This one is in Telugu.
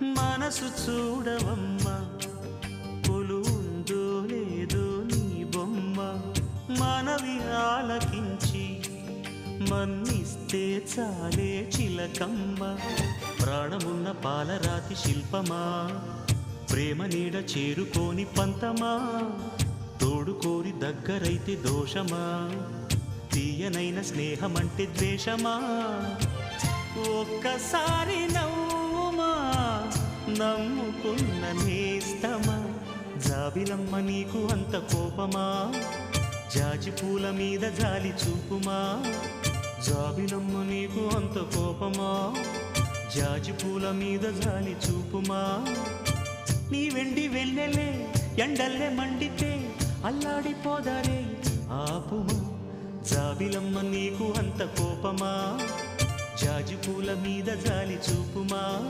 మనసు చూడవమ్మా, కొలువుందో లేదో నీ బొమ్మ. మనవి ఆలకించి మన్నిస్తే చాలే చిలకమ్మ. ప్రాణమున్న పాలరాతి శిల్పమా, ప్రేమ నీడ చేరుకోని పంతమా. తోడు కోరి దగ్గరైతే దోషమా, తీయనైన స్నేహమంటే ద్వేషమా. ఒక్కసారి నవ్వుమా, నమ్ముకున్న నేస్తమా. జాబిలమ్మ నీకు అంత కోపమా, జాజి పూల మీద జాలి చూపుమా. జాబిలమ్మ నీకు అంత కోపమా, జాజి పూల మీద జాలి చూపుమా. నీ వెండి వెళ్ళలే ఎండల్లే మండితే అల్లాడిపోదారే ఆపుమా. జాబిలమ్మ నీకు అంత కోపమా, జాజి పూల మీద జాలి చూపుమా.